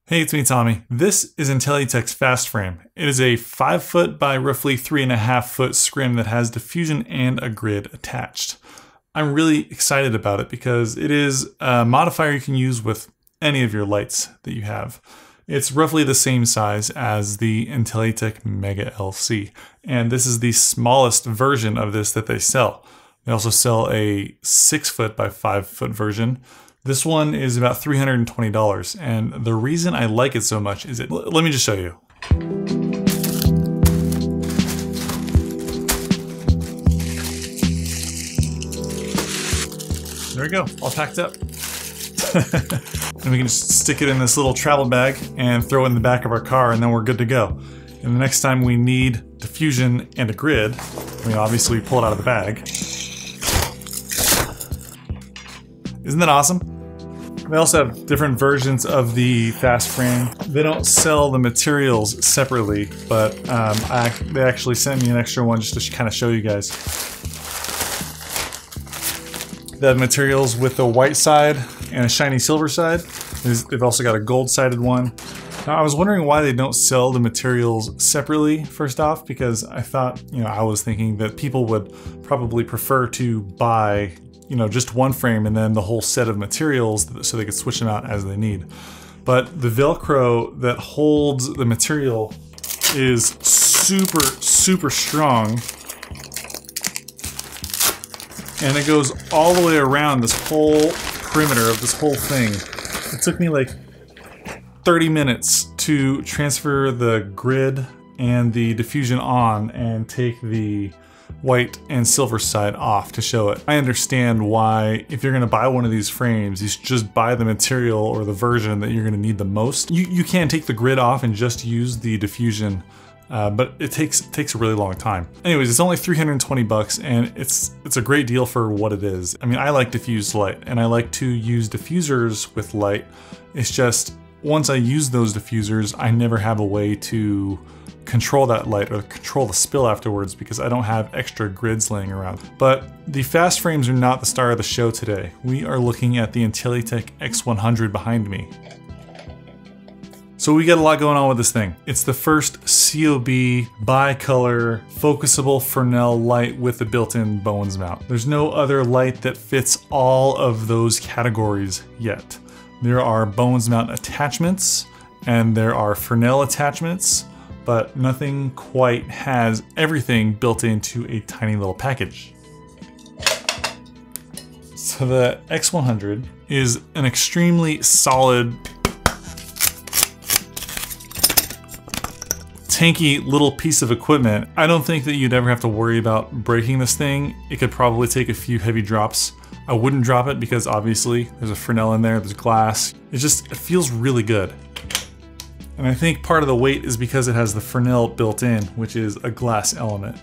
Hey, it's me, Tommy. This is Intellytech's fast frame. It is a 5 foot by roughly 3.5 foot scrim that has diffusion and a grid attached. I'm really excited about it because it is a modifier you can use with any of your lights that you have. It's roughly the same size as the Intellytech Mega LC, and this is the smallest version of this that they sell. They also sell a 6 foot by 5 foot version. This one is about $320, and the reason I like it so much is let me just show you. There we go, all packed up. And we can just stick it in this little travel bag and throw it in the back of our car, and then we're good to go. And the next time we need diffusion and a grid, obviously pull it out of the bag. Isn't that awesome? They also have different versions of the fast frame. They don't sell the materials separately, but they actually sent me an extra one just to kind of show you guys. They have materials with the white side and a shiny silver side. They've also got a gold-sided one. Now, I was wondering why they don't sell the materials separately, first off, because I thought, I was thinking that people would probably prefer to buy just one frame and then the whole set of materials so they could switch them out as they need. But the Velcro that holds the material is super, super strong. And it goes all the way around this whole perimeter of this whole thing. It took me like 30 minutes to transfer the grid and the diffusion on and take the white and silver side off to show it. I understand why, if you're gonna buy one of these frames, you should just buy the material or the version that you're gonna need the most. You can take the grid off and just use the diffusion, but it takes a really long time. Anyways, it's only 320 bucks, and it's a great deal for what it is. I mean, I like diffused light, and I like to use diffusers with light. It's just, once I use those diffusers, I never have a way to control that light or control the spill afterwards because I don't have extra grids laying around. But the fast frames are not the star of the show today. We are looking at the Intellytech X-100 behind me. So we got a lot going on with this thing. It's the first COB bi-color focusable Fresnel light with the built-in Bones mount. There's no other light that fits all of those categories yet. There are Bones mount attachments and there are Fresnel attachments, but nothing quite has everything built into a tiny little package. So the X-100 is an extremely solid, tanky little piece of equipment. I don't think that you'd ever have to worry about breaking this thing. It could probably take a few heavy drops. I wouldn't drop it because obviously there's a Fresnel in there, there's glass. It feels really good. And I think part of the weight is because it has the Fresnel built in, which is a glass element.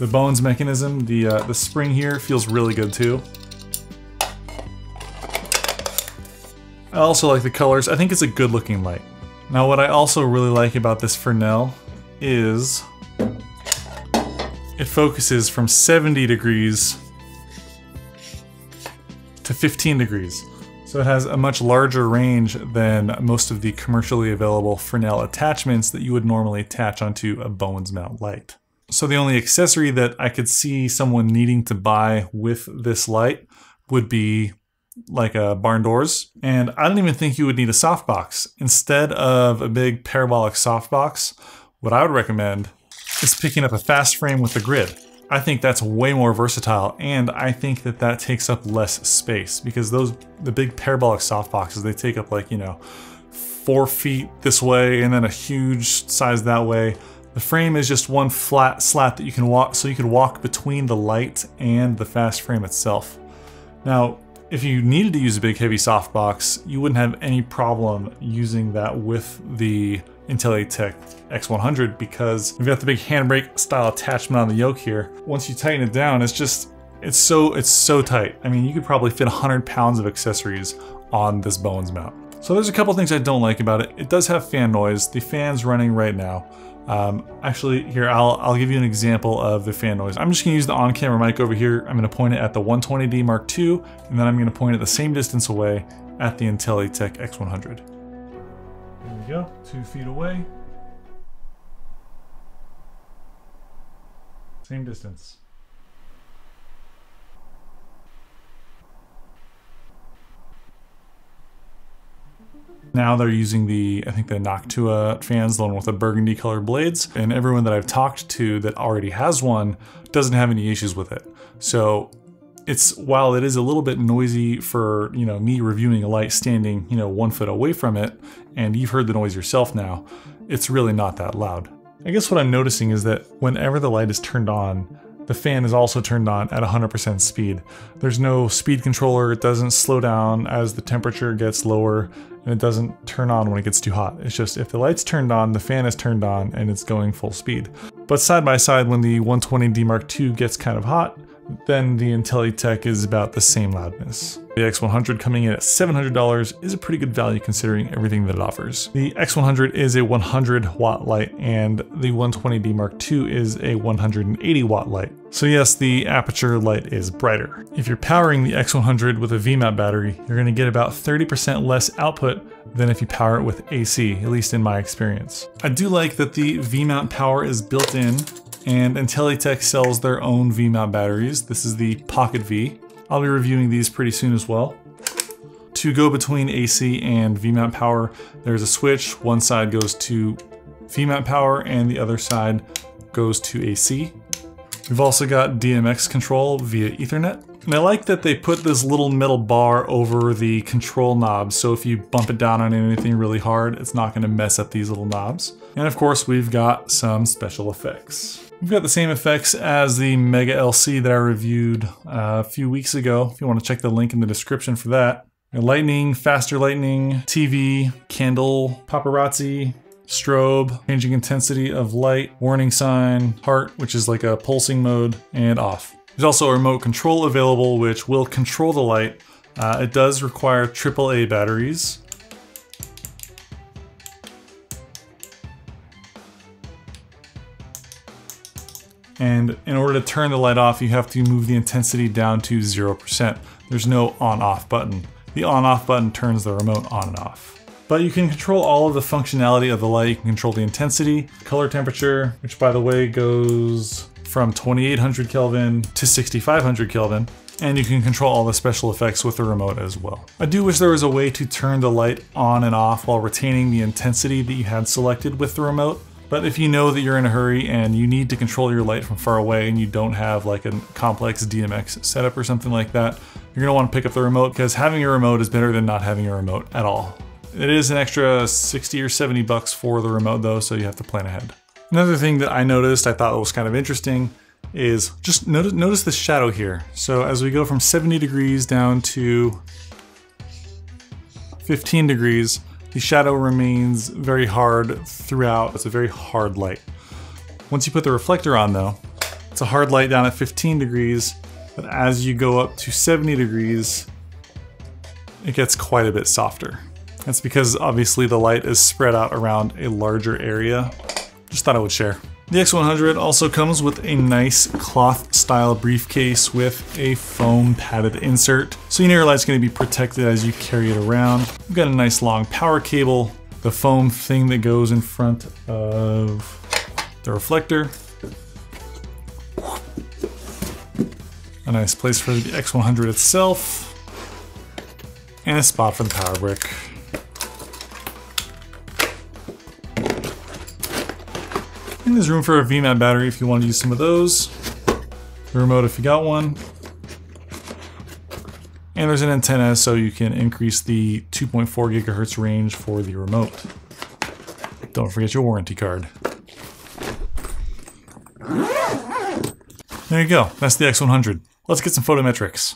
The Bones mechanism, the spring here, feels really good too. I also like the colors. I think it's a good looking light. Now what I also really like about this Fresnel is it focuses from 70 degrees to 15 degrees. So it has a much larger range than most of the commercially available Fresnel attachments that you would normally attach onto a Bones mount light. So the only accessory that I could see someone needing to buy with this light would be like a barn doors. And I don't even think you would need a softbox. Instead of a big parabolic softbox, what I would recommend is picking up a fast frame with the grid. I think that's way more versatile, and I think that that takes up less space because the big parabolic softboxes, they take up like, 4 feet this way and then a huge size that way. The frame is just one flat slat that you can walk, so you could walk between the light and the fast frame itself. Now, if you needed to use a big heavy softbox, you wouldn't have any problem using that with the Intellytech X-100 because we've got the big handbrake style attachment on the yoke here. Once you tighten it down, it's so tight. I mean, you could probably fit 100 pounds of accessories on this Bones mount. So there's a couple things I don't like about it. It does have fan noise. The fan's running right now. Actually, here, I'll give you an example of the fan noise. I'm just gonna use the on-camera mic over here. I'm gonna point it at the 120D Mark II, and then I'm gonna point it the same distance away at the Intellytech X-100. you go, 2 feet away. Same distance. Now they're using I think the Noctua fans, the one with the burgundy colored blades, and everyone that I've talked to that already has one doesn't have any issues with it. So while it is a little bit noisy for, me reviewing a light standing, 1 foot away from it, and you've heard the noise yourself now, it's really not that loud. I guess what I'm noticing is that whenever the light is turned on, the fan is also turned on at 100% speed. There's no speed controller, it doesn't slow down as the temperature gets lower, and it doesn't turn on when it gets too hot. It's just if the light's turned on, the fan is turned on, and it's going full speed. But side by side, when the 120D Mark II gets kind of hot, then the Intellytech is about the same loudness. The X-100 coming in at $700 is a pretty good value considering everything that it offers. The X-100 is a 100 watt light and the 120D Mark II is a 180 watt light. So yes, the aperture light is brighter. If you're powering the X-100 with a V-mount battery, you're going to get about 30% less output than if you power it with AC, at least in my experience. I do like that the V-mount power is built in, and Intellytech sells their own V-mount batteries. This is the Pocket V. I'll be reviewing these pretty soon as well. To go between AC and V-mount power, there's a switch. One side goes to V-mount power and the other side goes to AC. We've also got DMX control via Ethernet. And I like that they put this little metal bar over the control knob, so if you bump it down on anything really hard, it's not going to mess up these little knobs. And of course, we've got some special effects. We've got the same effects as the Mega LC that I reviewed a few weeks ago, if you want to check the link in the description for that. Lightning, faster lightning, TV, candle, paparazzi, strobe, changing intensity of light, warning sign, heart, which is like a pulsing mode, and off. There's also a remote control available, which will control the light. It does require AAA batteries. And in order to turn the light off, you have to move the intensity down to 0%. There's no on-off button. The on-off button turns the remote on and off. But you can control all of the functionality of the light. You can control the intensity, color temperature, which by the way goes from 2800 Kelvin to 6500 Kelvin. And you can control all the special effects with the remote as well. I do wish there was a way to turn the light on and off while retaining the intensity that you had selected with the remote. But if you know that you're in a hurry and you need to control your light from far away and you don't have like a complex DMX setup or something like that, you're gonna want to pick up the remote, because having a remote is better than not having a remote at all. It is an extra 60 or 70 bucks for the remote though, so you have to plan ahead. Another thing that I noticed I thought was kind of interesting is just notice the shadow here. So as we go from 70 degrees down to 15 degrees, the shadow remains very hard throughout. It's a very hard light. Once you put the reflector on though, it's a hard light down at 15 degrees, but as you go up to 70 degrees, it gets quite a bit softer. That's because obviously the light is spread out around a larger area. Just thought I would share. The X-100 also comes with a nice cloth style briefcase with a foam padded insert, so you know your light's going to be protected as you carry it around. We've got a nice long power cable, the foam thing that goes in front of the reflector, a nice place for the X-100 itself, and a spot for the power brick. And there's room for a V-mount battery if you want to use some of those. The remote if you got one. And there's an antenna so you can increase the 2.4 gigahertz range for the remote. Don't forget your warranty card. There you go, that's the X-100. Let's get some photometrics.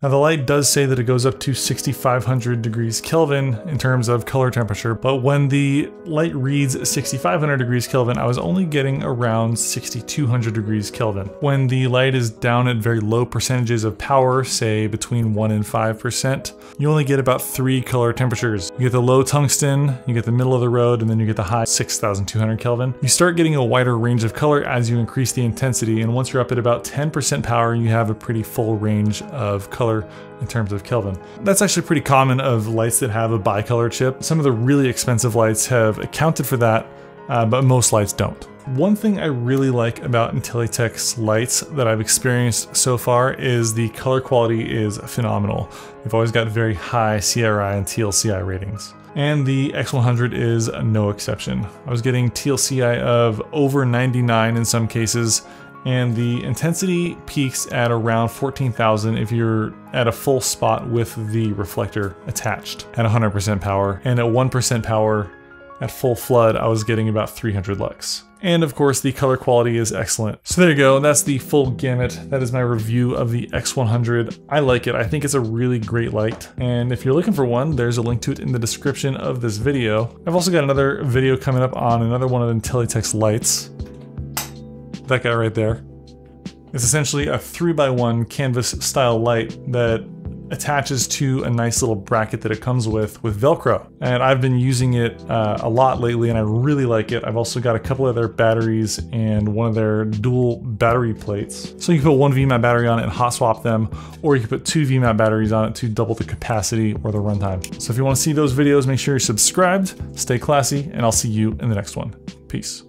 Now the light does say that it goes up to 6500 degrees Kelvin in terms of color temperature, but when the light reads 6500 degrees Kelvin, I was only getting around 6200 degrees Kelvin. When the light is down at very low percentages of power, say between 1 and 5%, you only get about 3 color temperatures. You get the low tungsten, you get the middle of the road, and then you get the high 6200 Kelvin. You start getting a wider range of color as you increase the intensity, and once you're up at about 10% power, you have a pretty full range of color color in terms of Kelvin. That's actually pretty common of lights that have a bicolor chip. Some of the really expensive lights have accounted for that, but most lights don't. One thing I really like about Intellytech's lights that I've experienced so far is the color quality is phenomenal. They've always got very high CRI and TLCI ratings. And the X-100 is no exception. I was getting TLCI of over 99 in some cases, and the intensity peaks at around 14,000 if you're at a full spot with the reflector attached at 100% power. And at 1% power at full flood, I was getting about 300 lux. And of course, the color quality is excellent. So there you go, that's the full gamut. That is my review of the X-100. I like it, I think it's a really great light. And if you're looking for one, there's a link to it in the description of this video. I've also got another video coming up on another one of Intellytech's lights. That guy right there. It's essentially a 3x1 canvas style light that attaches to a nice little bracket that it comes with Velcro. And I've been using it a lot lately and I really like it. I've also got a couple of their batteries and one of their dual battery plates. So you can put one VMAT battery on it and hot swap them, or you can put two VMAT batteries on it to double the capacity or the runtime. So if you want to see those videos, make sure you're subscribed, stay classy, and I'll see you in the next one. Peace.